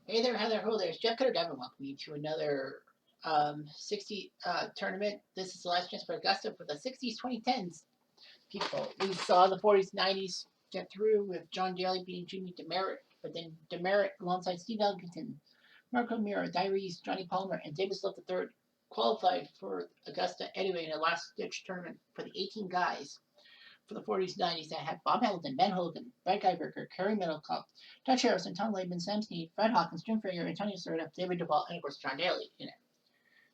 Hey there, Heather. Ho, there's Jeff Cutter Devin. Welcome you to another 60 tournament. This is the last chance for Augusta for the 60s, 2010s people. We saw the 40s, 90s get through with John Daly beating Jimmy Demerit, but then Demerit alongside Steve Elkington, Marco Mira, Diaries, Johnny Palmer, and Davis Love III qualified for Augusta anyway in a last ditch tournament for the 18 guys for the 40s, 90s that had Bob Hamilton, Ben Hogan, Brad Geiberger, Kerry Middlecoff, Dutch Harrison, Tom Laban, Sam Snead, Fred Hawkins, Jim Frager, Antonio Serta, David Duvall, and of course John Daly in it.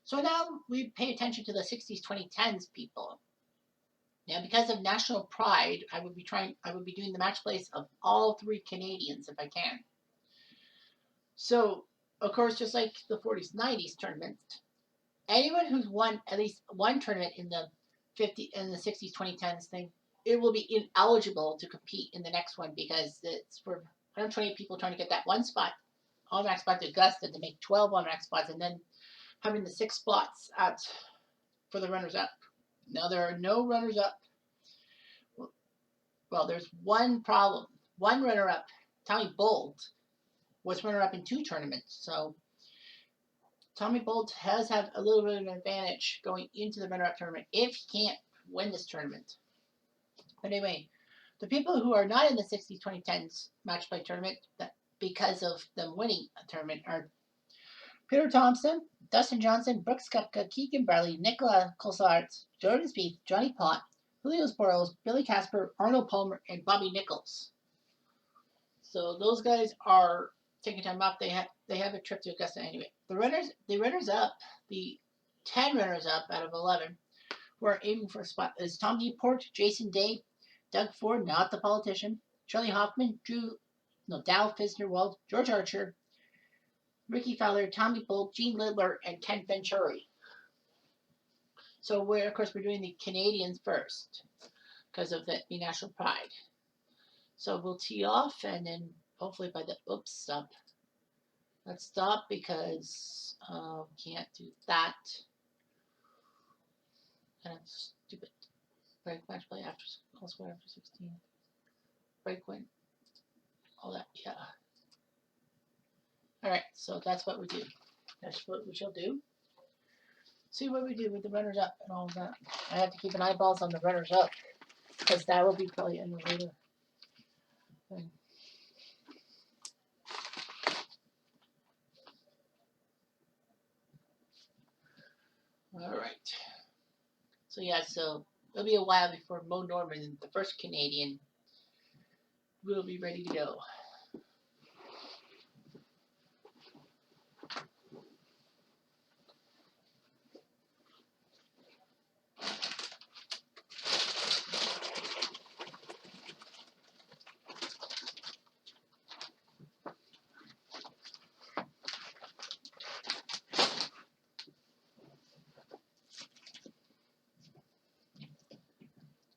So now we pay attention to the 60s, 2010s people. Now, because of national pride, I would be doing the match plays of all three Canadians if I can. So, of course, just like the 40s, 90s tournament, anyone who's won at least one tournament in the 60s, 2010s thing, it will be ineligible to compete in the next one because it's for 128 people trying to get that one spot, automatic spot to Augusta to make 12 automatic spots, and then having the 6 spots for the runners up. Now there are no runners up. Well, there's one problem. One runner up, Tommy Bolt, was runner up in 2 tournaments, so Tommy Bolt has had a little bit of an advantage going into the runner-up tournament if he can't win this tournament. But anyway, the people who are not in the 60s, 2010s match play tournament that because of them winning a tournament are Peter Thompson, Dustin Johnson, Brooks Koepka, Keegan Bradley, Nicola Colsaerts, Jordan Spieth, Johnny Pott, Julio Sporos, Billy Casper, Arnold Palmer, and Bobby Nichols. So those guys are taking time off. They have a trip to Augusta anyway. The 10 runners up out of 11 who are aiming for a spot is Tom Newport, Jason Day, Doug Ford, not the politician, Charlie Hoffman, Dow Fisner-Weld, George Archer, Ricky Fowler, Tommy Bolt, Gene Lidler, and Ken Venturi. So we're doing the Canadians first because of the national pride. So we'll tee off and then hopefully by the stop. Let's stop because can't do that. And it's stupid. Break match play after 16. Break win. All that, yeah. Alright, so that's what we do. That's what we shall do. See what we do with the runners up and all that. I have to keep an eyeballs on the runners up because that will be probably in the later thing. Alright. So yeah, so it'll be a while before Mo Norman, the first Canadian, will be ready to go.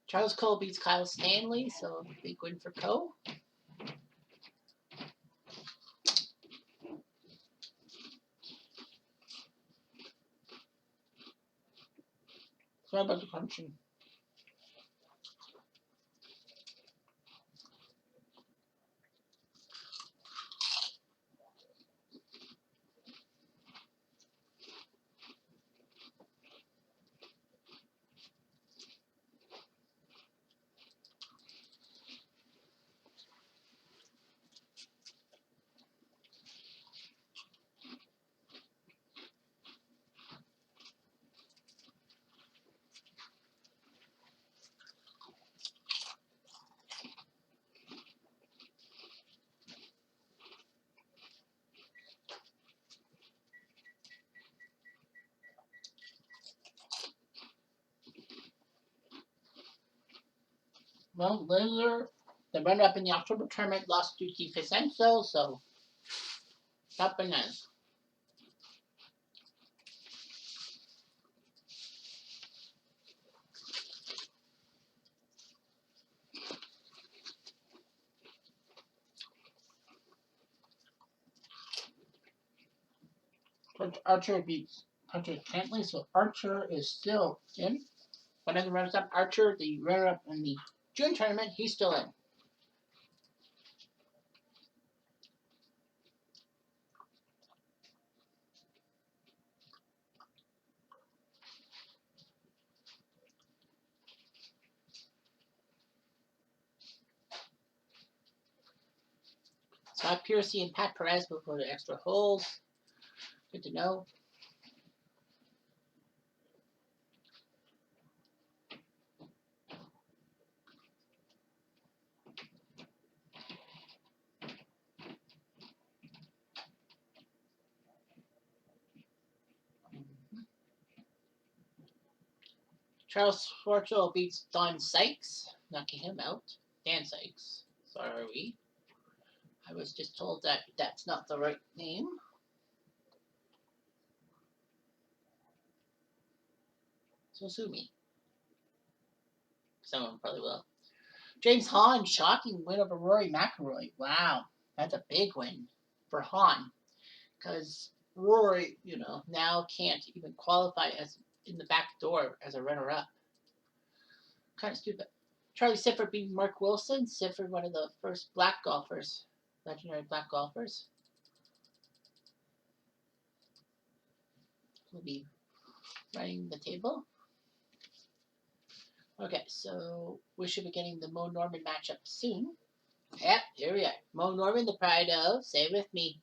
Charles Cole beats Kyle Stanley, so big win for Cole. Sorry about the punching. Well, Lindler, the runner-up in the October tournament, lost to DiVincenzo, so not bananas. Archer beats Hunter Cantley, so Archer is still in. One of the runners-up, Archer, the runner-up in the June tournament, he's still in. Scott Piercy and Pat Perez will go to extra holes. Good to know. Charles Schwartzel beats Don Sykes, knocking him out. Dan Sykes. Sorry. I was just told that that's not the right name. So sue me. Someone probably will. James Hahn, shocking win over Rory McIlroy. Wow, that's a big win for Hahn. Because Rory, now can't even qualify as in the back door as a runner-up. Kind of stupid. Charlie Sifford beat Mark Wilson. Sifford, one of the first black golfers, legendary black golfers. Will be running the table. Okay, so we should be getting the Mo Norman matchup soon. Yep, here we are. Mo Norman, the pride of, say it with me,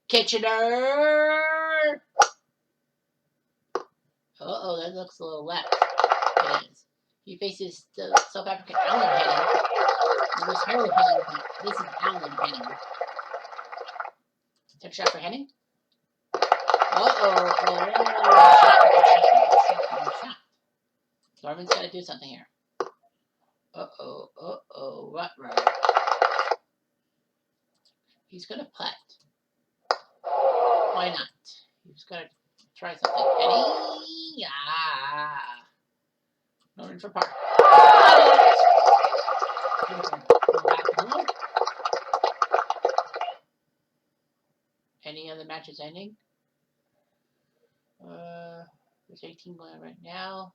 Kitchener. Uh-oh, that looks a little left. It is. He faces the South African Alan Henning. There's Harold Henning, but this is Alan Henning. Take a shot for Henning. Uh-oh. Shot. Norman's got to do something here. Uh-oh. What, right? He's going to putt. Why not? He's got to try something. Henning. Norman for par. Any other matches ending? There's 18 going on right now.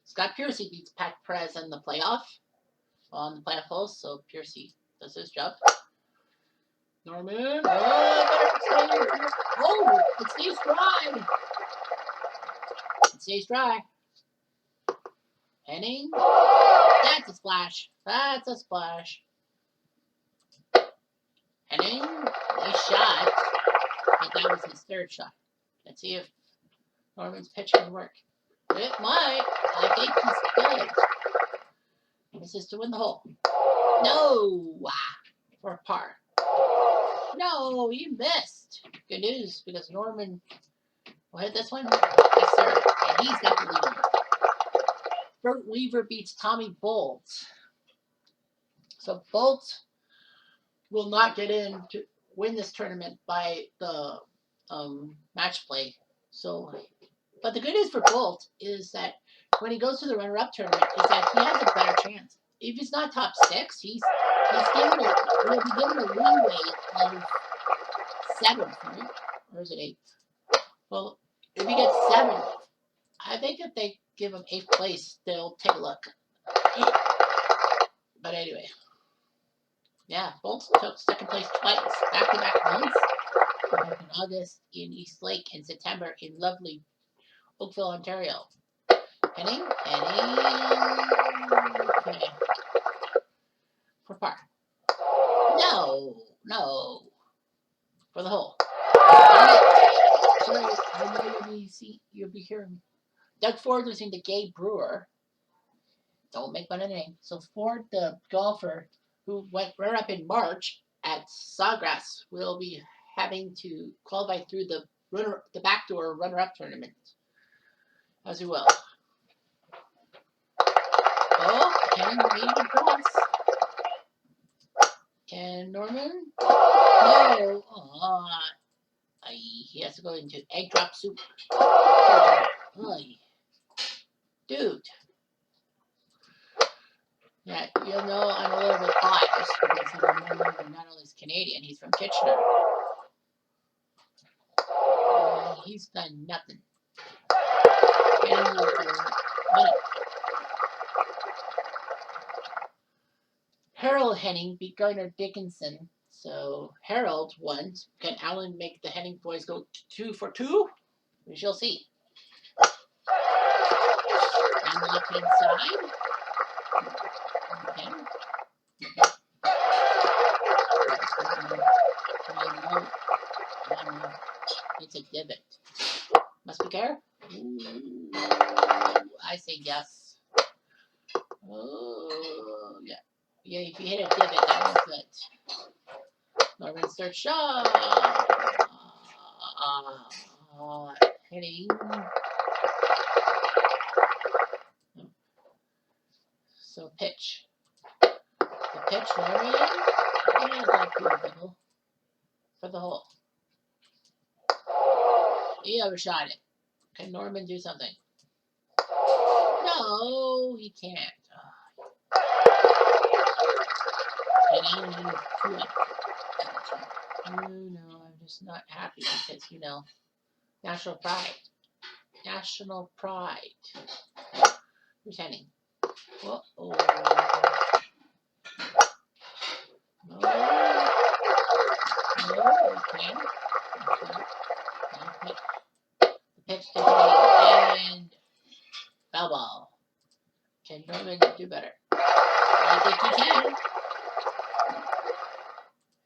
Scott Piercy beats Pat Perez in the playoff. On the playoff holes, so Piercy does his job. Norman. Oh, it stays dry. It stays dry. Henning. That's a splash. That's a splash. Henning. Nice shot. But that was his third shot. Let's see if Norman's pitch can work. It might. I think he's good. This is to win the hole. No! For a par. No, you missed. Good news, because Norman will hit this one. Yes, sir. And he's got the lead. Bert Weaver beats Tommy Bolt. So Bolt will not get in to win this tournament by the match play. So, but the good news for Bolt is that when he goes to the runner-up tournament, is that he has a better chance. If he's not top 6, he'll be given a leeway of 7th, right? Or is it 8th? Well, if he gets 7th, I think if they give him 8th place, they'll take a look. But anyway, yeah, Bolt took 2nd place twice, back-to-back months. In August in East Lake, in September in lovely Oakville, Ontario. Henning. Okay. For par. No. For the hole. Sorry, I know you'll be hearing. Doug Ford losing to Gabe Brewer. Don't make fun of the name. So Ford, the golfer who went runner-up in March at Sawgrass, will be having to qualify through the backdoor runner-up tournament as well. Oh, Henning made it across. Can Norman? No. He has to go into egg drop soup. Dude. Yeah, you'll know I'm a little bit biased because not only is Canadian, he's from Kitchener. He's done nothing. Harold Henning beat Gardner Dickinson. So Harold won. Can Alan make the Henning boys go 2 for 2? We shall see. On the left-hand side. Okay. It's a divot. Must be care? Ooh, I say yes. Oh, yeah. Yeah, if you hit a divot, that won't fit. Norman's third shot. Hitting. So pitch. The pitch, Norman. Yeah, that's beautiful. For the hole. He overshot it. Can Norman do something? No, he can't. And Alan didn't do it. No, I'm just not happy because, you know, national pride. National pride. Who's heading? Uh-oh. No. No, okay. Okay. The pitch to Heading and foul ball. Can Norman do better? I think he can.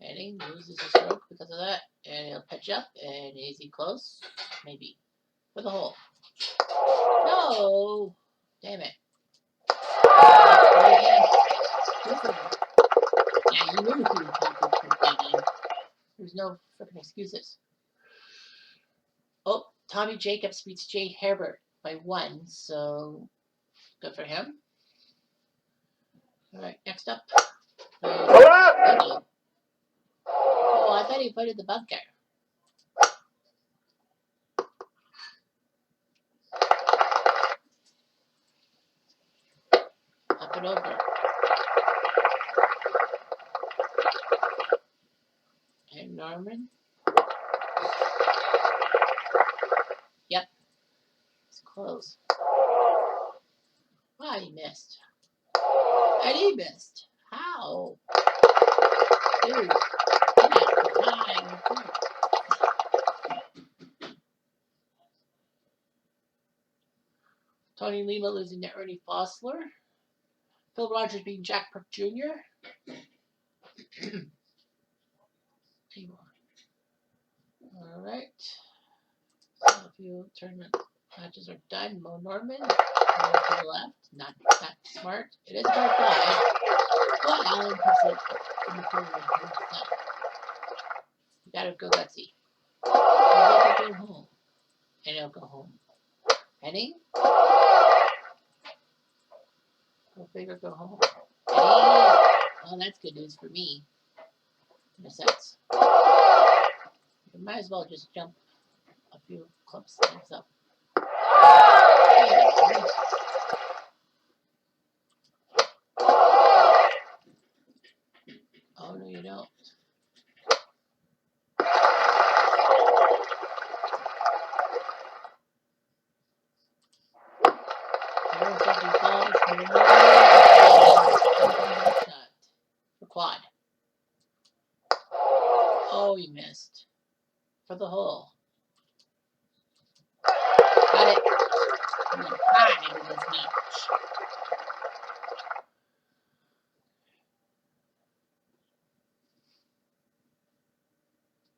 Heading loses a stroke because of that. And he'll pitch up. And is he close? Maybe. For the hole. No! Damn it. Yeah, you knew he was taking. There's no freaking excuses. Oh, Tommy Jacobs beats Jay Herbert by 1, so good for him. All right, next up. Oh, I thought he put in the bunker. Up and over. And Norman. Yep. It's close. Oh, he missed. And he missed. How? Dude. Tony Lima losing to Ernie Fossler. Phil Rogers beating Jack Perk Jr. All right. So a few tournament matches are done. Mo Norman to the left. Not that smart. It is par 5. But Allen puts it in the corner. You gotta go gutsy. He'll go home. And he'll go home. Heading. Go bigger, go home. Heading. Oh, that's good news for me. In a sense. You might as well just jump a few clumps things up. Oh, no, you don't. For quad. Oh, you missed. For the hole. Got it. Into this match.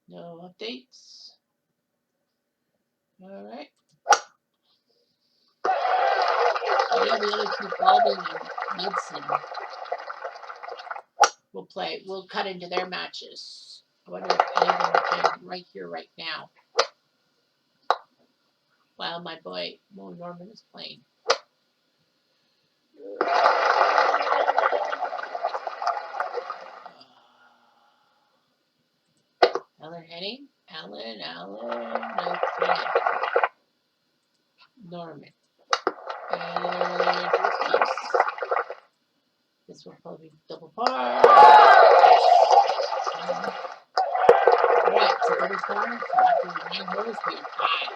No updates. All right. Yeah, the other two, Baldwin and Knudsen, will play. We'll cut into their matches. I wonder if any of them are playing right here, right now. While my boy Mo Norman is playing. Alan heading. Alan. Okay. Norman. And this will probably be double par. Alright, so double par. So after the 9 holes, we are tied.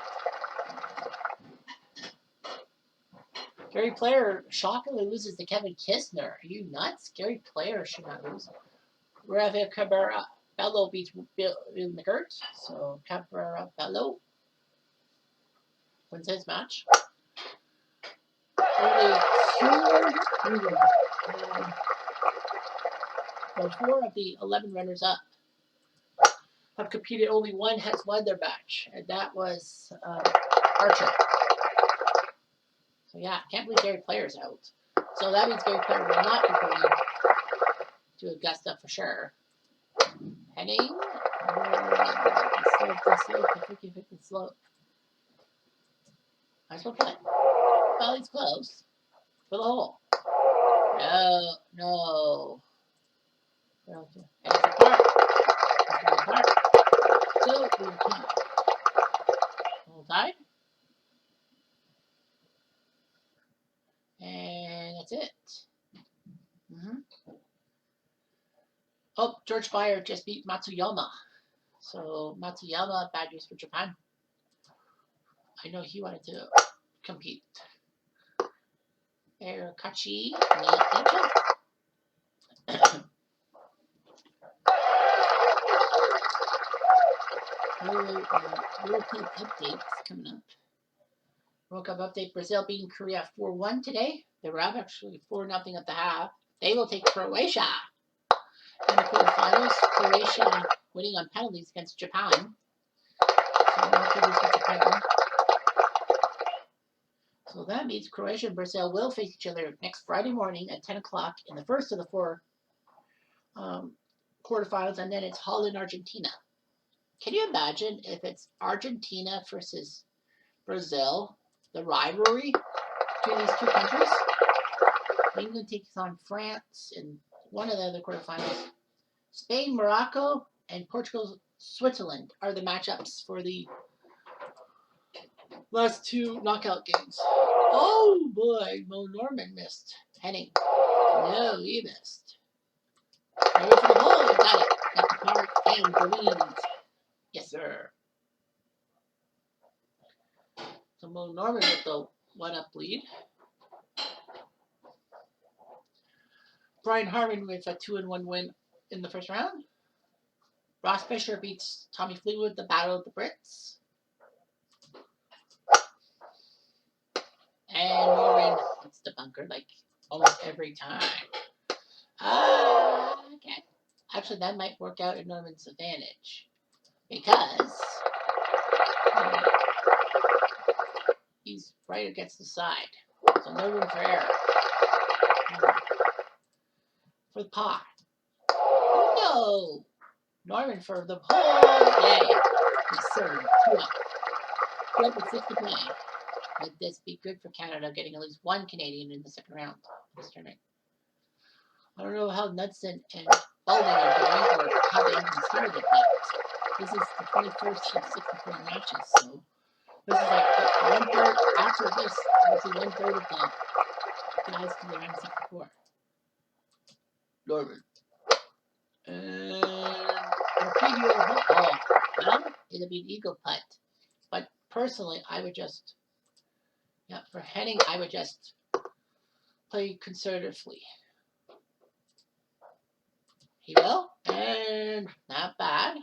Gary Player shockingly loses to Kevin Kistner. Are you nuts? Gary Player should not lose. Rafael Cabrera Bello beats Bill McGirt. So Cabrera Bello wins his match. Only 4 of the 11 runners up have competed. Only one has won their match, and that was Archer. So yeah, can't believe Gary Player's out. So that means Gary Player will not be going to Augusta for sure. Heading. The slope. Nice one play. Well, he's close. For the hole. No. And it's apart. So we are tied. All tied. And that's it. Oh, George Meyer just beat Matsuyama. So Matsuyama, bad news for Japan. I know he wanted to compete. Erkachi, World Cup updates coming up. World Cup update: Brazil beating Korea 4-1 today. They were up actually 4-0 at the half. They will take Croatia in the quarterfinals. Croatia winning on penalties against Japan. So that means Croatia and Brazil will face each other next Friday morning at 10 o'clock in the first of the four quarterfinals, and then it's Holland, Argentina. Can you imagine if it's Argentina versus Brazil, the rivalry between these two countries? England takes on France in one of the other quarterfinals. Spain, Morocco, and Portugal, Switzerland are the matchups for the last two knockout games. Oh boy, Mo Norman missed. Henning. No, he missed. Ready for the ball. Got it. At the park and the lead. Yes, sir. So Mo Norman with the 1-up lead. Brian Harmon with a 2-1 win in the first round. Ross Fisher beats Tommy Fleetwood, the Battle of the Brits. And Norman hits the bunker like almost every time. Okay. Actually, that might work out in Norman's advantage. Because he's right against the side. So no room for error. For the pot. No! Norman for the whole day. Yes, sir. 2-up. 2-up with 6 to play. Would this be good for Canada, getting at least one Canadian in the second round of this tournament? I don't know how Knudsen and Baldwin are doing, or how they even started it yet. This is the 21st of 64 matches, so this is like 1/3. After this, this is 1/3 of the guys to the round 64. Norman. And a preview of the well, it'll be an eagle putt. But personally, I would just, for Henning, I would just play conservatively. He will, and not bad.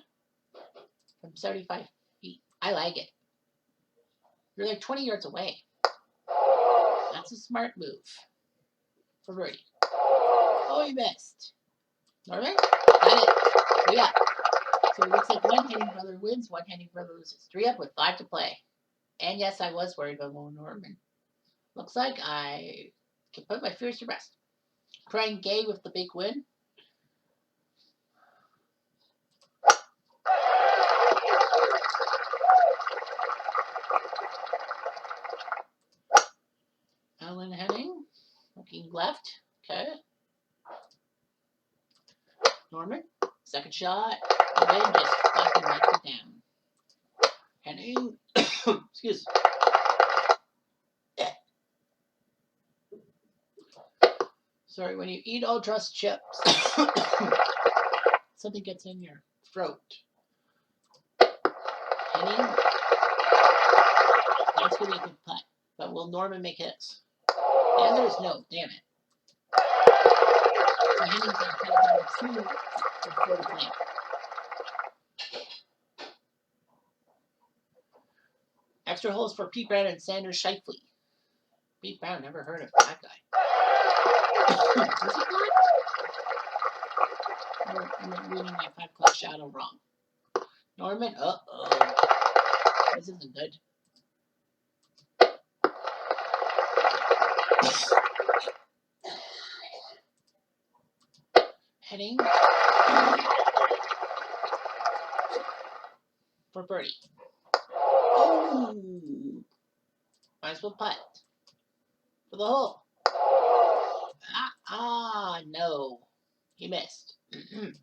From 75 feet. I like it. You're like 20 yards away. That's a smart move for birdie. Oh, he missed. Norman? Got it. 3-up. So it looks like one Henning brother wins, one Henning brother loses. 3-up with 5 to play. And yes, I was worried about Mo Norman. Looks like I can put my fears to rest. Brian Gay with the big win. Alan Henning looking left. Okay. Norman, second shot. And then just fucking knocked it down. Henning, excuse me. Sorry, when you eat all dressed chips, something gets in your throat. Henning, that's going to be a good putt. But will Norman make his? The answer is no. Damn it. So Henning's going to cut it down to 2 before the play. Extra holes for Pete Brown and Sanders Shifley. Pete Brown, never heard of that guy. Was he black? Or am I reading my 5 o'clock shadow wrong? Norman, uh-oh. This isn't good. Heading for birdie. Oh! Might as well putt. For the hole. No. He missed. Good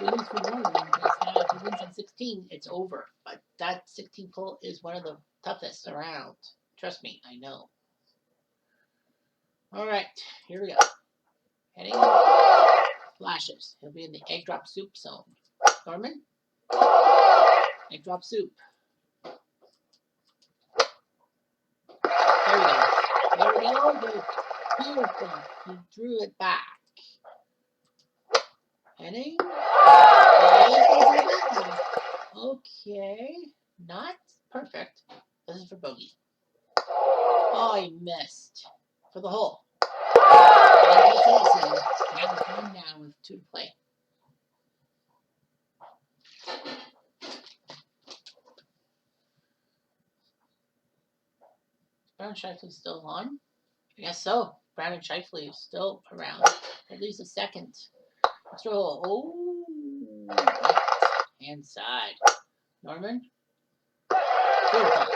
news for Norman is now if he wins on 16, it's over. But that 16th hole is one of the toughest around. Trust me, I know. All right, here we go. Heading flashes. He'll be in the egg drop soup zone. Norman? Egg drop soup. There we go. There we go. Beautiful. He drew it back. Heading. Okay. Not perfect. This is for bogey. Oh, he missed. For the hole. And that's it. Now it's 1 down with 2 to play. Brown Shifley still on? I guess so. Brown and Shifley is still around. At least a second. Let's roll. Oh, left hand side. Norman? Beautiful.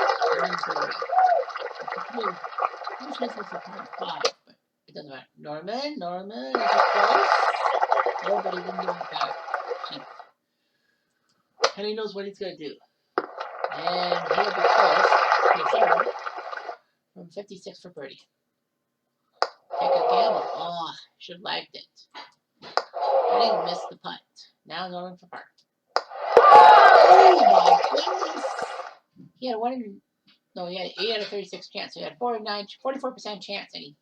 I'm supposed to be 5, but it doesn't matter. Norman, is it close? Nobody can do it back. And he knows what he's going to do. And he'll be close. Okay, from 56 for birdie. Take a gamble. Oh, should have lagged it. I didn't miss the putt. Now going for par. Oh my goodness! He had he had 8 out of 36 chance. So he had 44% chance, and he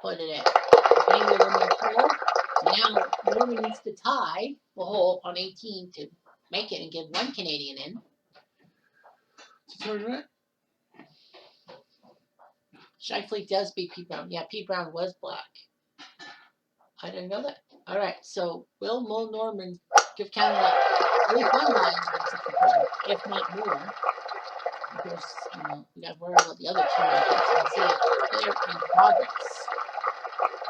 put it in. Now Norman needs to tie the hole on 18 to make it and get 1 Canadian in. To tournament. Shifley does beat Pete Brown. Yeah, Pete Brown was black. I didn't know that. All right, so will Mo Norman give Canada at least 1 line, if not more? Of course, we got to worry about the other 2 matches and see if they're in progress.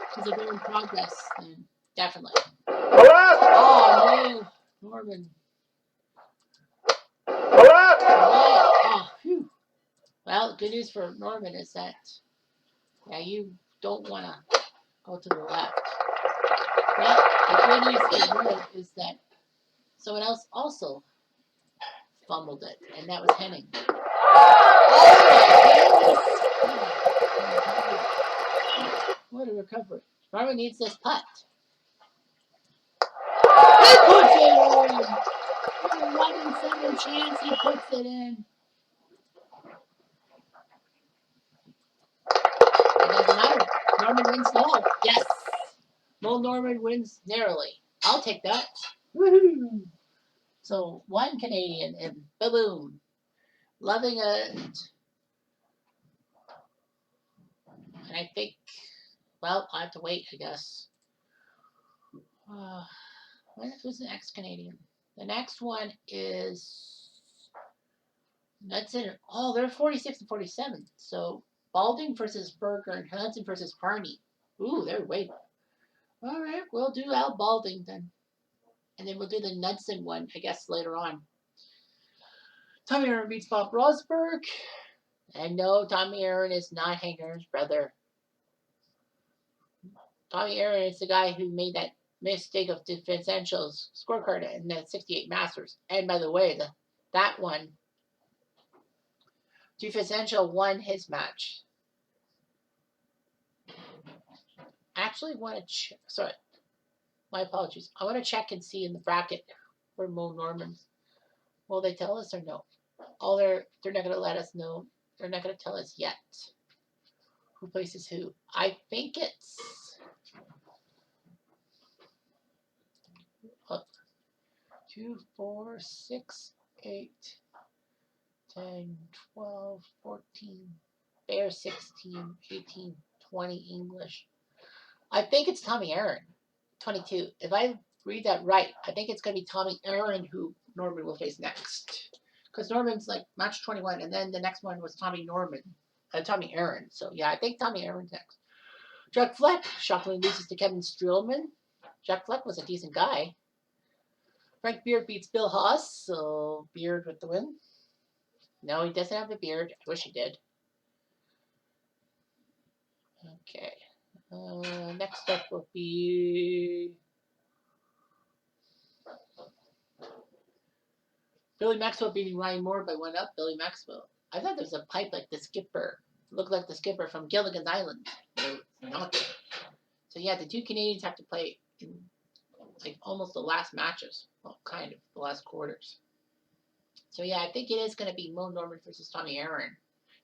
Because if they're in progress, then definitely. Oh, no. Norman. Oh, phew. Well, good news for Norman is that, you don't want to go to the left. Well, the good news for Norman is that someone else also fumbled it, and that was Henning. What a recovery. Norman needs this putt. He puts it in! 1 in 7 chance he puts it in. It doesn't matter. Norman wins the hole. Yes! Well, Norman wins narrowly. I'll take that. Woohoo! So 1 Canadian and boom. Loving it. And I think, well, I have to wait, I guess. Who's the next Canadian? The next one is Knudsen. Oh, they're 46 and 47. So Balding versus Berger and Knudsen versus Harney. Ooh, they're way. All right, we'll do Al Balding then. And then we'll do the Knudsen one, I guess, later on. Tommy Aaron beats Bob Rosberg. And no, Tommy Aaron is not Hank Aaron's brother. Tommy Aaron is the guy who made that mistake of differentials scorecard in the 68 Masters. And by the way, that one, differential won his match. Actually, want to check. Sorry, my apologies. I want to check and see in the bracket for Mo Norman. Will they tell us or no? They're not going to let us know. They're not going to tell us yet who places who. I think it's 2, 4, 6, 8, 10, 12, 14, Bear 16, 18, 20 English. I think it's Tommy Aaron, 22. If I read that right. I think it's going to be Tommy Aaron who Norman will face next. Because Norman's like match 21, and then the next one was Tommy Aaron. So yeah, I think Tommy Aaron's next. Jack Fleck shockingly loses to Kevin Streelman. Jack Fleck was a decent guy. Frank Beard beats Bill Haas, so Beard with the win. No, he doesn't have the beard. I wish he did. Okay. Next up will be Billy Maxwell beating Ryan Moore by 1 up. Billy Maxwell. I thought there was a pipe like the skipper. It looked like the skipper from Gilligan's Island. No, not. So yeah, the two Canadians have to play in like almost the last matches. Well, kind of the last quarters. So yeah, I think it is going to be Mo Norman versus Tommy Aaron,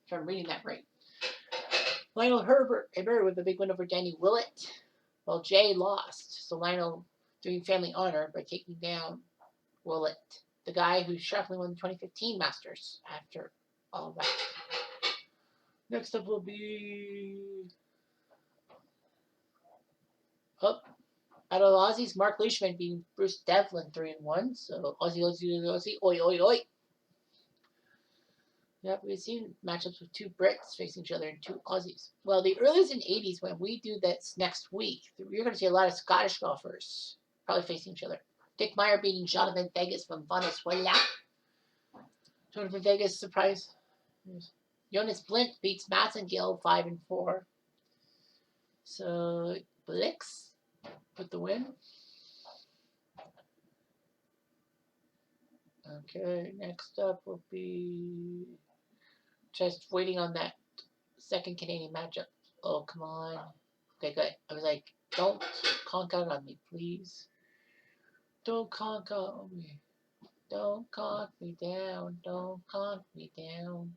if I'm reading that right. Lionel Herbert with a big win over Danny Willett. Well, Jay lost, so Lionel doing family honor by taking down Willett, the guy who shockingly won the 2015 Masters after all that. Next up will be out of Aussies, Mark Leishman beating Bruce Devlin 3-1. So Aussie, oi. Yep, we've seen matchups with 2 Brits facing each other and 2 Aussies. Well, the earlies and 80s, when we do this next week, you're going to see a lot of Scottish golfers probably facing each other. Dick Meyer beating Jonathan Vegas from Venezuela. Jonathan Vegas, surprise. Jonas Blint beats Matson Gill 5-4. So Blix with the win. Okay, next up will be just waiting on that second Canadian matchup. Oh, come on. Okay, good. I was like, don't conk out on me, please. Don't conk out on me. Don't conk me down. Don't conk me down.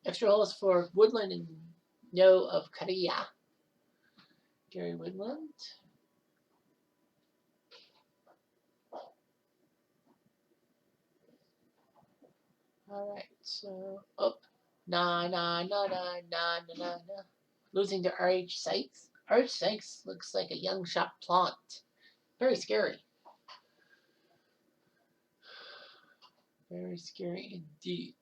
Extra holes for Woodland and No of Korea. Gary Woodland. Alright, so nah. Losing to RH Sykes. RH Sykes looks like a young shot plant. Very scary. Very scary indeed.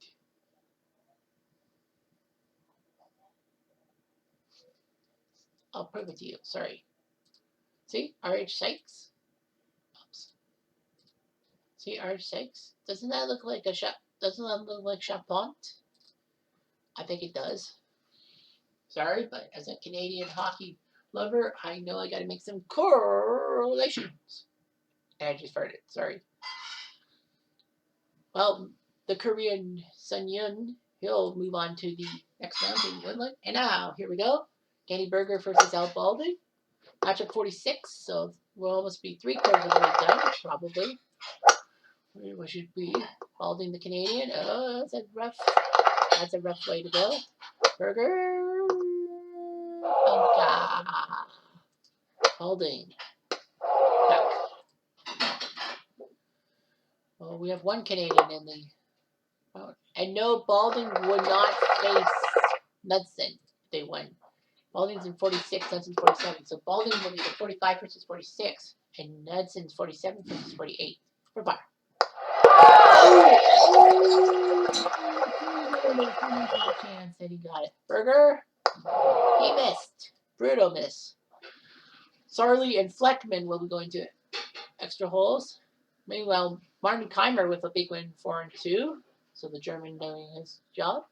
I'll prove it to you. Sorry. See? RH Sykes? Oops. See RH Sykes? Doesn't that look like a shot? Doesn't that look like shot plant? I think it does. Sorry, but as a Canadian hockey lover, I know I gotta make some correlations. And I just farted. Sorry. Well, the Korean Sun Yun, he'll move on to the next round in Woodland. And now, here we go. Danny Berger versus Al Baldwin. Matchup 46, so we'll almost be 3/4 of the way done, probably. We should be Baldwin the Canadian. Oh, that's a rough way to go. Berger. Baldwin. Back. Well, we have 1 Canadian in the... And no, Baldwin would not face Knudsen if they won. Baldwin's in 46, Knudsen's 47. So Baldwin will be the 45 versus 46, and Knudsen's 47 versus 48. For bar. Chance that he got it. Berger, he missed. Brutal miss. Sarley and Fleckman will be going to extra holes. Meanwhile, Martin Keimer with a big win, 4-2. So the German doing his job.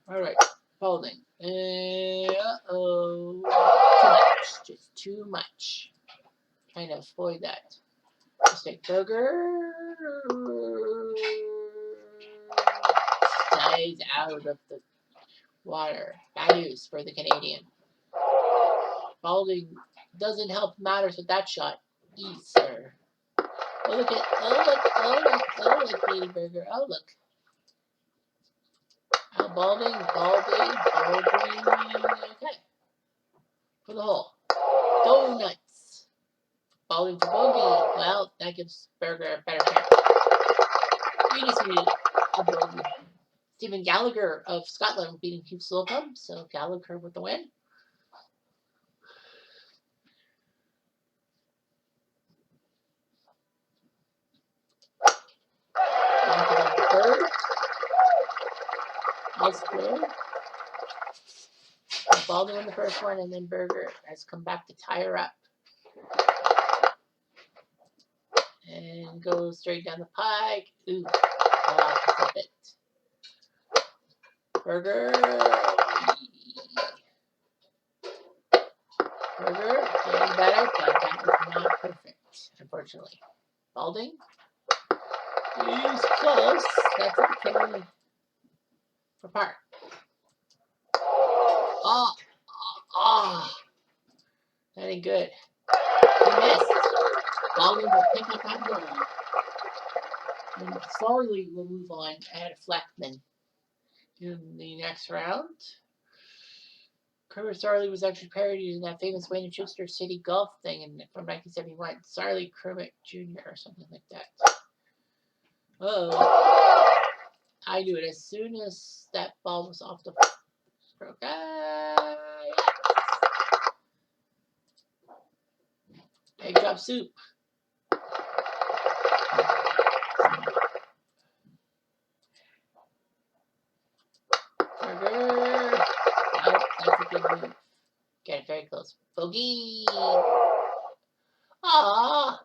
All right, Baldwin. Uh-oh. Too much. Just too much. Trying to avoid that. Mistake. Berger. Stays out of the water. Bad news for the Canadian. Baldwin doesn't help matters with that shot. Sir. Oh, look, Katie Berger. Oh, look. Baldwin. Okay. For the hole. Donuts. Baldwin for bogey. Well, that gives Berger a better chance. We just need a bogey. Stephen Gallagher of Scotland beating Hugh Slocum. So Gallagher with the win. On to the third. Nice play. Baldwin won the first one, and then Berger has come back to tie her up. And goes straight down the pike. Ooh, I'll have to flip it. Berger. Berger getting better, but that was not perfect, unfortunately. Balding. He's close. That's okay. For par. Oh. That ain't good. He missed. Balding will pick up that goal. And slowly we'll move on at Fleckman in the next round. Kermit Sarley was actually parodied in that famous Wayne and Schuster City Golf thing from 1971. Sarley Kermit Jr. or something like that. Oh, I knew it as soon as that ball was off the stroke. Yes. Egg drop soup. Burger. Oh, that's a good move. Get it very close. Bogey. Aww.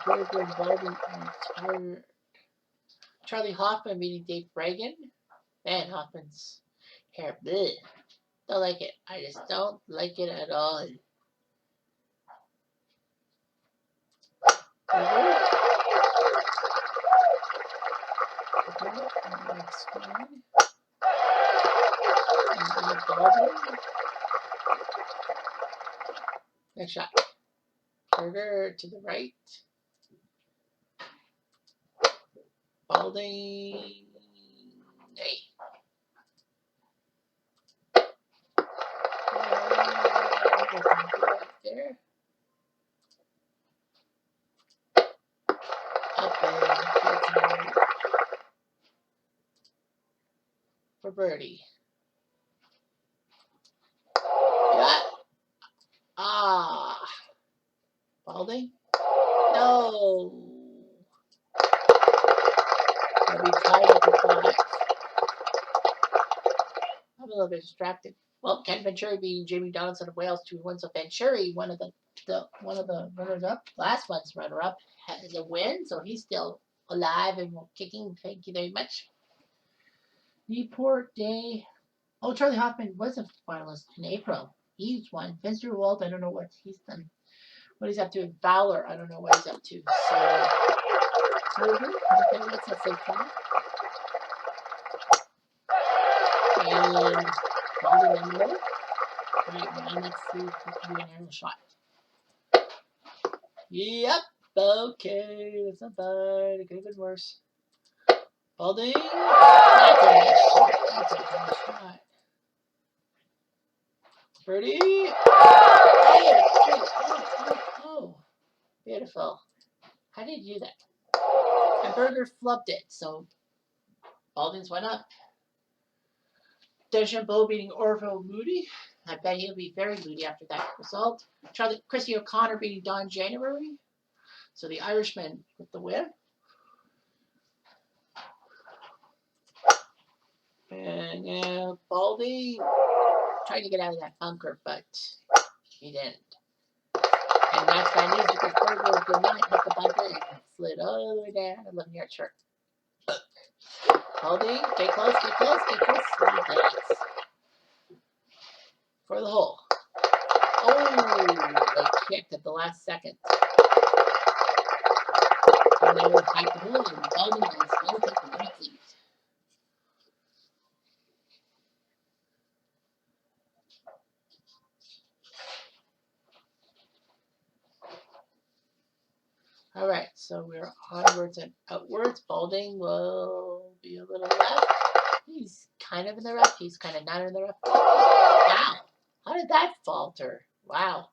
Burger, Baldwin, and Charlie Hoffman meeting Dave Reagan. Man, Hoffman's hair. Bleh. Don't like it. I just don't like it at all. Next shot. Burger to the right. Balding. Hey. There. Up and for birdie. Yeah. Ah. Balding? No. I'll be tied at the 5. I'm a little bit distracted. Well, Ken Venturi beating Jamie Donaldson of Wales 2-1. So Venturi, one of the runners up, last month's runner up, has a win. So he's still alive and kicking. Thank you very much. Newport Day. Oh, Charlie Hoffman was a finalist in April. He's won. Vince Walt, I don't know what he's done. What he's up to. Fowler, I don't know what he's up to. So, okay, that's a safe one. And Baldwin in the middle. Alright, now let's see if we can do an arrow shot. Yep. Okay, that's not bad. It could have been worse. Balding. That's a nice shot. That's a nice shot. Birdie. Oh. Beautiful. How did you do that? And Berger flubbed it, so Balding's went up. Deschambeau beating Orville Moody. I bet he'll be very moody after that result. Christy O'Connor beating Don January. So the Irishman with the win. And Baldy tried to get out of that bunker, but he didn't. And that's bad news because Berger did not hit the bunker and slid all the way down 11-yard short. Baldy, stay close, stay close, stay close. Nice. For the hole. Oh, they kicked at the last second. And they were back to hole, and Baldy was going to take the right lead. All right, so we're onwards and outwards. Balding will be a little left. He's kind of in the rough. He's kind of not in the rough. Wow. How did that falter? Wow.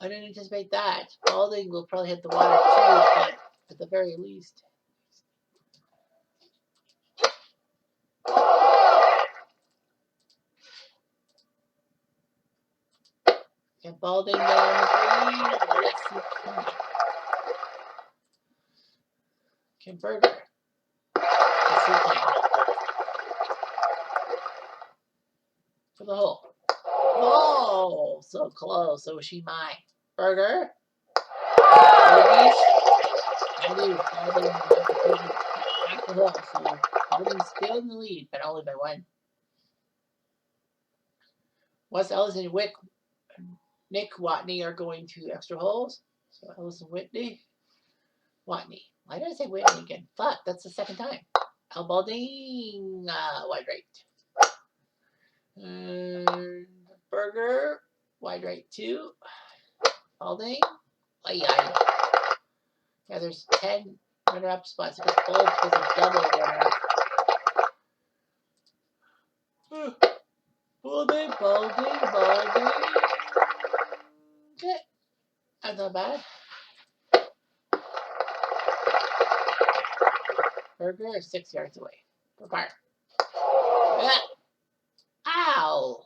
I didn't anticipate that. Balding will probably hit the water too, but at the very least. Can Balding get on the green? Yes, he can. Can Burger? Yes, he can. For the hole. Whoa! So close. So was she mine. Burger? Burgies? Balding back the hole. So Balding's still in the lead, but only by one. Wes Ellis and Nick Watney are going to extra holes. So Ellis and Whitney. Watney. Why did I say Whitney again? Fuck, that's the second time. Al Balding, wide right. Burger, wide right 2. Balding, aye. Yeah, there's 10 runner-up spots because Gold was a double runner-up. Balding. Okay, that's not bad. Burger is 6 yards away. For par. Ow!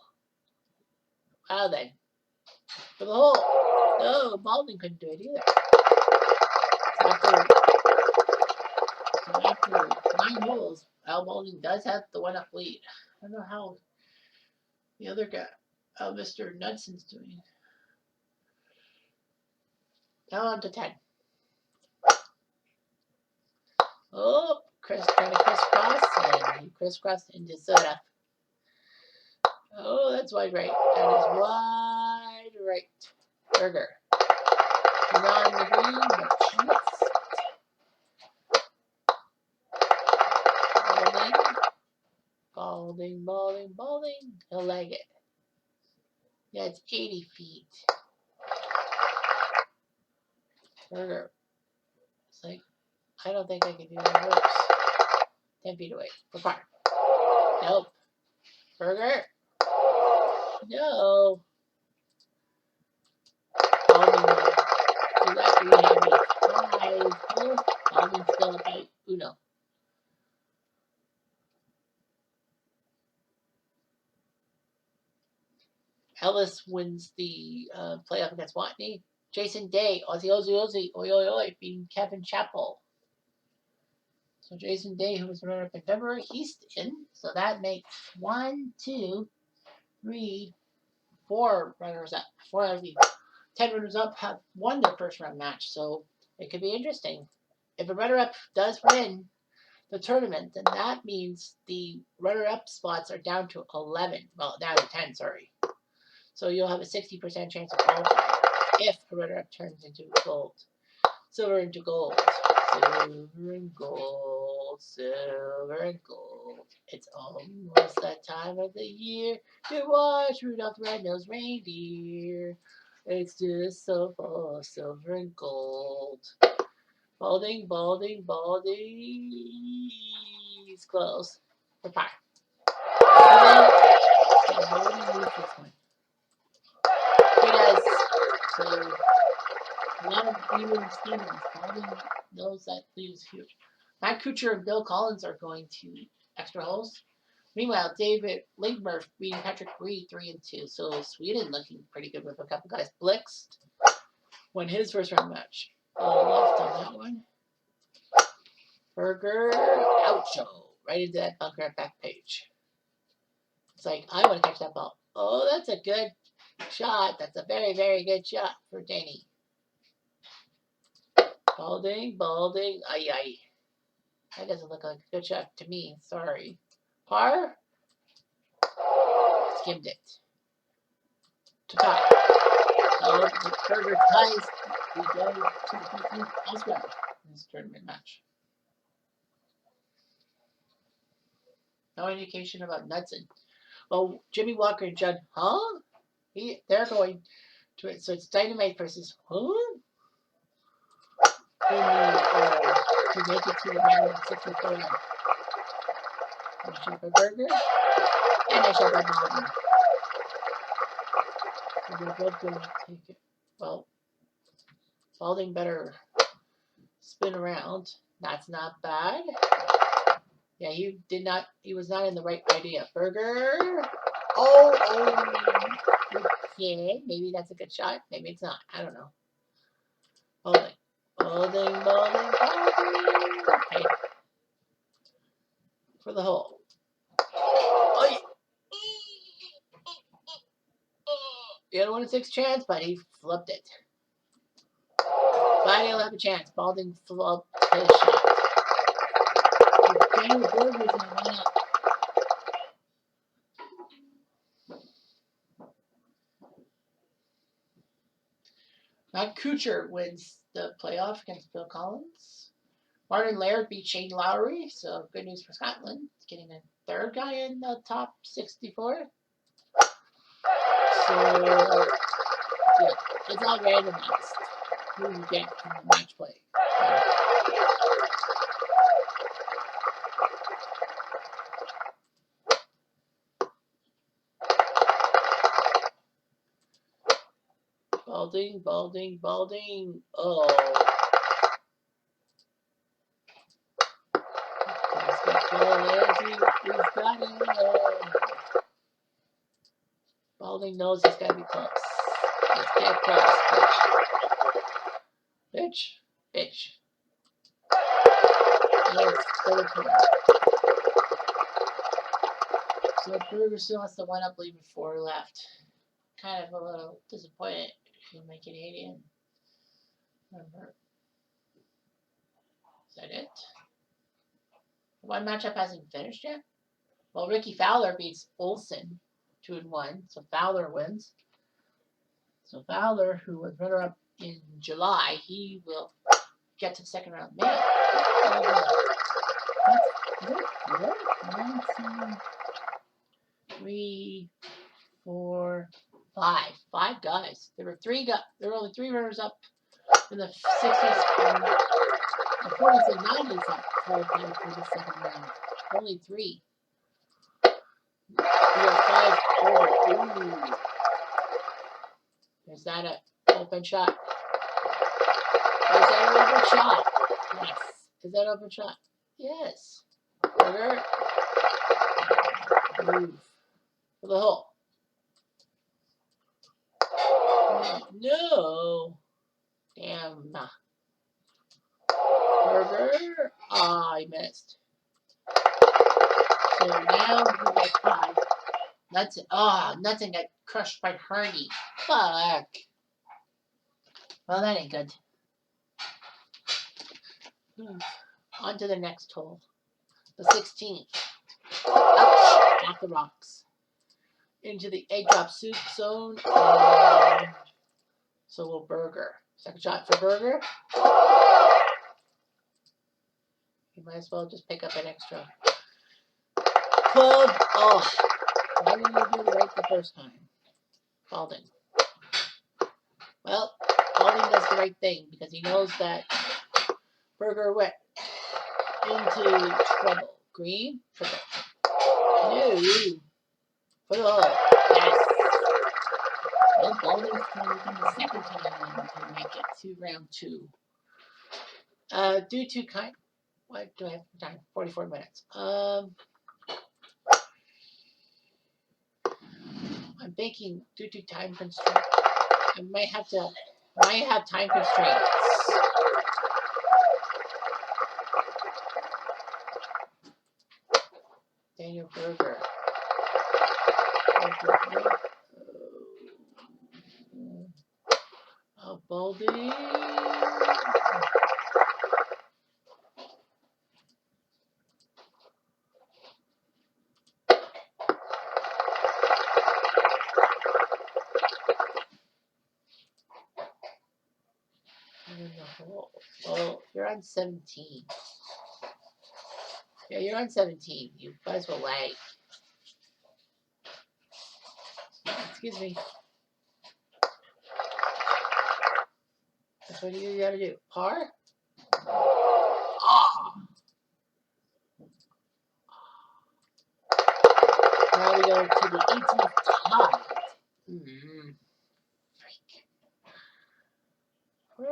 Wow then. For the hole. No, Balding couldn't do it either. So after 9 holes, Al Balding does have the 1-up lead. I don't know how the other guy, Mr. Nudson's doing. Now on to 10. Oh, Chris trying to crisscross, and he crisscrossed into soda. Oh, that's wide right. That is wide right. Burger. He's on the green, but chance. Balding. He'll leg it. Yeah, it's 80 feet. Burger. It's like, I don't think I can do any worse. 10 feet away. For par. Nope. Burger. No. Balding. So that we have a 5 hole. Balding still about Uno. Ellis wins the playoff against Watney. Jason Day, Ozzy, beating Kevin Chappell. So Jason Day, who was the runner-up in February, he's in. So that makes 1, 2, 3, 4 runners-up. 4 out of the 10 runners-up have won their first round match. So it could be interesting. If a runner-up does win the tournament, then that means the runner-up spots are down to 11. Well, down to 10, sorry. So you'll have a 60% chance of qualifying if a runner-up turns into gold. Silver into gold. Silver and gold. It's almost that time of the year to watch Rudolph the Red-Nosed Reindeer. It's just so full of silver and gold. Balding. He's close. For par. Balding moves this one. He does. So a lot of even Stevens. Balding knows that lead is huge. Matt Kuchar and Bill Collins are going to extra holes. Meanwhile, David Ligmurf beating Patrick Reed 3 and 2. So Sweden looking pretty good with a couple guys. Blixt won his first round match. Left on that one. Burger oucho. Right into that bunker at back page. It's like, I want to catch that ball. Oh, that's a good shot. That's a very, very good shot for Danny. Balding. Aye. That doesn't look like a good shot to me. Sorry. Par. Skimmed it. To tie. So the Burger ties. We go to the 15th elsewhere in this tournament match. No indication about Knudsen. Well, Jimmy Walker and Judd, they're going to it. So it's Dynamite versus to make it to the round of 64. I shot for Burger, and I shot for Balding. So they're both going to take it. Well, Balding better spin around. That's not bad. Yeah, he was not in the right idea. Burger. Oh. Okay, maybe that's a good shot. Maybe it's not. I don't know. Balding. Okay. For the hole. Oh, you had a 1 in 6 chance, but he flipped it. Finally, he'll have a chance. Balding flipped his shot. Daniel Burger's in the lineup. Matt Kuchar wins the playoff against Bill Collins. Martin Laird beat Shane Lowry, so good news for Scotland. Getting a third guy in the top 64. So, yeah, it's all randomized. Who you get from the match play. Balding. Oh. He's got it. Balding knows he's got to be close. Let's get close, bitch. Yes, third time. So Burger still has the 1 up lead with 4 left. Kind of a little disappointed if you make it 80. Remember. Is that it? One matchup hasn't finished yet. Well, Ricky Fowler beats Olsen 2-1, so Fowler wins. So Fowler, who was runner-up in July, he will get to the second round. Man, that's 1, 2, 3, 4, 5. 5 guys. There were only 3 runners up in the 60s, the 40s and 90s that qualified for the second round. Only 3. We are 5 over. Ooh. Is that an open shot? Is that an open shot? Yes. Is that an open shot? Yes. Burger. Move. For the hole. No. Damn. Burger. Ah, I missed. So now we got 5. Nothing got crushed by Harney. Fuck. Well, that ain't good. On to the next hole. The 16th. Ouch. Off the rocks. Into the egg drop soup zone. So will Burger. Second shot for Burger. You might as well just pick up an extra club. Oh. Why didn't you do it right the first time? Balding. Well, Balding does the right thing because he knows that Burger went into trouble. Green for the no. For the hole. Yes. Well, Balding's trying to become the second time to make it to round 2. Due to what do I have for time? 44 minutes. I'm thinking due to time constraints, I might have time constraints. Daniel Burger. Balding. Well, you're on 17. Yeah, you're on 17. You might as well lag. Excuse me. That's what you gotta do. Par? Oh. Now we go to the 18th tide. Freak. Boy,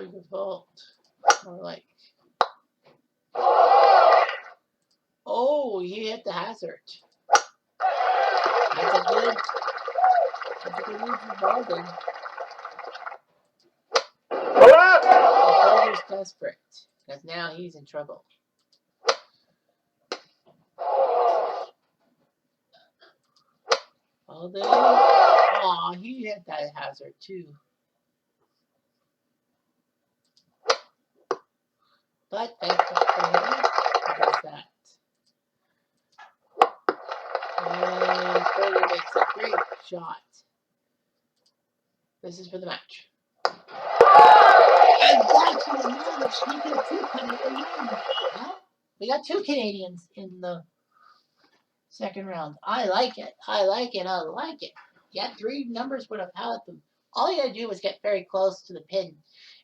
the fault. More like. Oh, he hit the hazard. That's a good move for Baldwin. Baldwin's desperate because now he's in trouble. Baldwin. Oh, he hit that hazard too. But thankful for him, he does that. And Berger makes a great shot. This is for the match. And that's for the match. He got 2 Canadians. Well, we got 2 Canadians in the second round. I like it. I like it. I like it. Yeah, 3 numbers would have had them. All you had to do was get very close to the pin,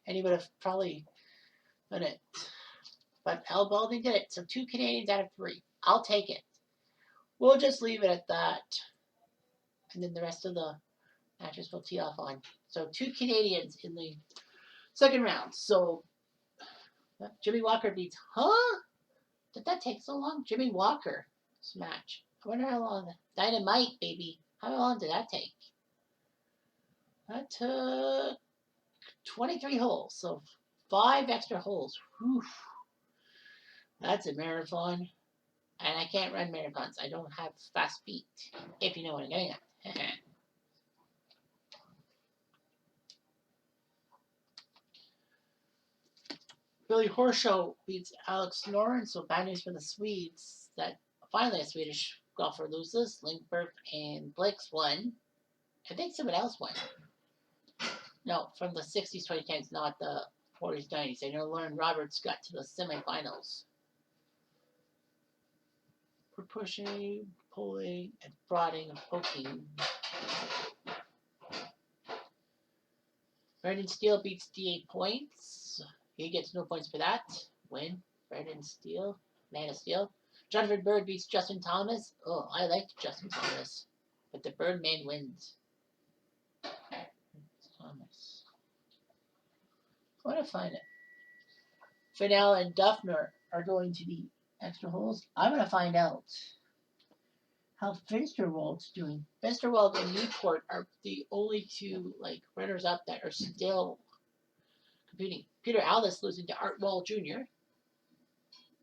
and he would have probably done it. But Al Baldwin did it. So 2 Canadians out of 3. I'll take it. We'll just leave it at that. And then the rest of the matches we'll tee off on. So 2 Canadians in the second round. So Jimmy Walker beats, huh? Did that take so long? Jimmy Walker's match. I wonder how long. Dynamite, baby. How long did that take? That took 23 holes. So 5 extra holes. Whew. That's a marathon. And I can't run marathons. I don't have fast feet. If you know what I'm getting at. Billy Horschel beats Alex Noren, so bad news for the Swedes that finally a Swedish golfer loses. Lindbergh and Blix won. I think someone else won. No, from the 60s, 2010s, not the 40s, 90s. I know Lauren Roberts got to the semifinals. For pushing, pulling, and prodding and poking. Brendan Steele beats D8 points. He gets no points for that. Win. Brendan Steele. Man of Steel. Jonathan Bird beats Justin Thomas. Oh, I liked Justin Thomas. But the Birdman wins. Thomas. I want to find it. Fidel and Duffner are going to the extra holes. I'm going to find out how Finsterwald's doing. Finsterwald and Newport are the only 2 runners-up that are still competing. Peter Aldiss losing to Art Wall Jr.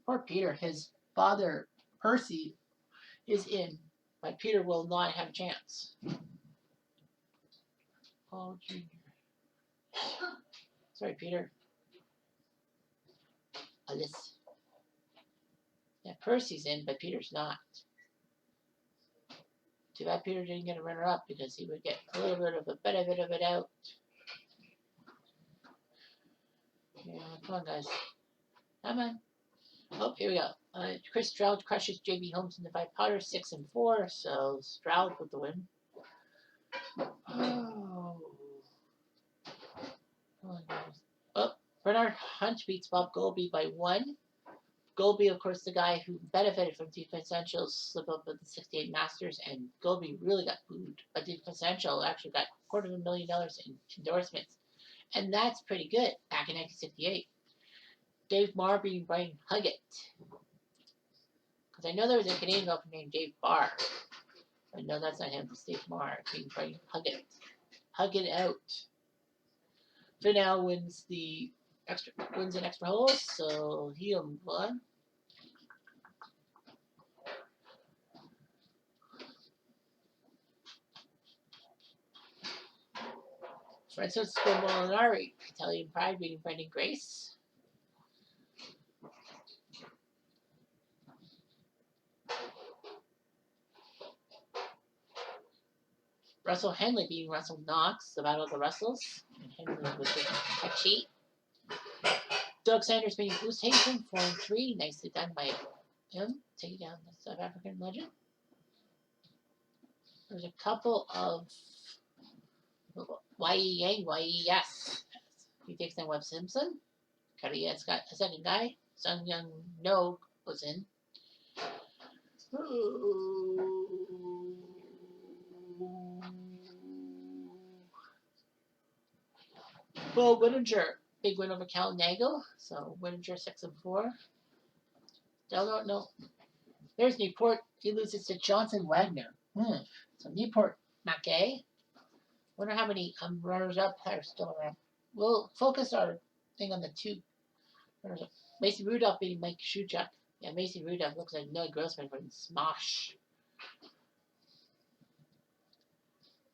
Poor Peter. His father, Percy, is in, but Peter will not have a chance. Wall Jr. Sorry, Peter. Aldiss. Yeah, Percy's in, but Peter's not. Too bad Peter didn't get a runner-up because he would get a little bit of a benefit of it out. Yeah, come on, guys. Come on. Oh, here we go. Chris Stroud crushes J.B. Holmes in the 5-pouter, 6 and 4. So Stroud with the win. Oh. Bernard Hunt beats Bob Golby by 1. Golby, of course, the guy who benefited from Deep Essential's slip up of the 68 Masters, and Golby really got booed. But Deep Essential actually got $250,000 in endorsements, and that's pretty good back in 1968. Dave Marr being Brian Huggett. Because I know there was a Canadian golfer named Dave Barr. But no, that's not him. It's Dave Marr being Brian Huggett. Hug it out. Finau wins an extra hole, so he'll move on. Francisco Molinari, Italian Pride beating Brendan Grace. Russell Henley beating Russell Knox, the Battle of the Russells. And Henley with a cheat. Doug Sanders beating Oosthuizen, 4-3. Nicely done by him, taking down the South African legend. There's a couple of yes. He takes down Webb Simpson. Korea's got a second guy. Sung Young No was in. Well, Whittinger, big win over Cal Nago. So Whittinger 6-4. Still don't know. There's Newport. He loses to Johnson Wagner. So Newport, Mackay. Wonder how many runners up are still around. We'll focus our thing on the two runners up. Mason Rudolph beating Mike Shuchuk. Yeah, Mason Rudolph looks like Noah Grossman from Smosh.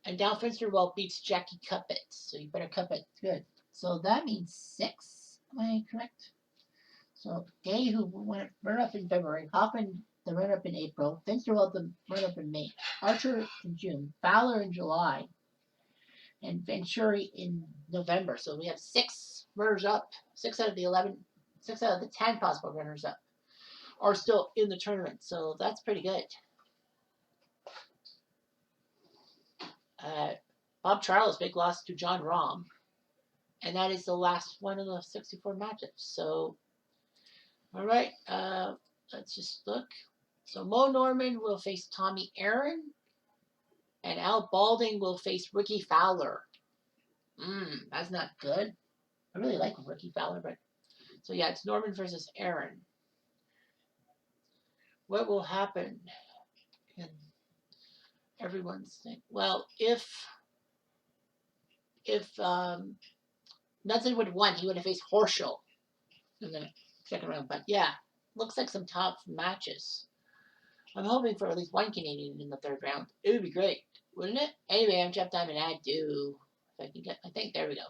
And Down Finsterwell beats Jackie Cuppet. So you better Cuppet. Good. So that means 6. Am I correct? So Gay, who went run up in February, Hoffman the run up in April, Finsterwell the run up in May, Archer in June, Fowler in July, and Venturi in November. So we have 6 runners up. 6 out of the 11, 6 out of the 10 possible runners up are still in the tournament. So that's pretty good. Bob Charles, big loss to John Rahm. And that is the last one of the 64 matchups. So, all right, let's just look. So Mo Norman will face Tommy Aaron, and Al Balding will face Ricky Fowler. That's not good. I really like Ricky Fowler, but so yeah, it's Norman versus Aaron. What will happen in everyone's thing? Well, if Knudsen would have won, he would have faced Horschel in the second round. But yeah, looks like some tough matches. I'm hoping for at least one Canadian in the third round. It would be great, wouldn't it? Anyway, I'm Jeff Diamond. I do. If I can get, I think there we go.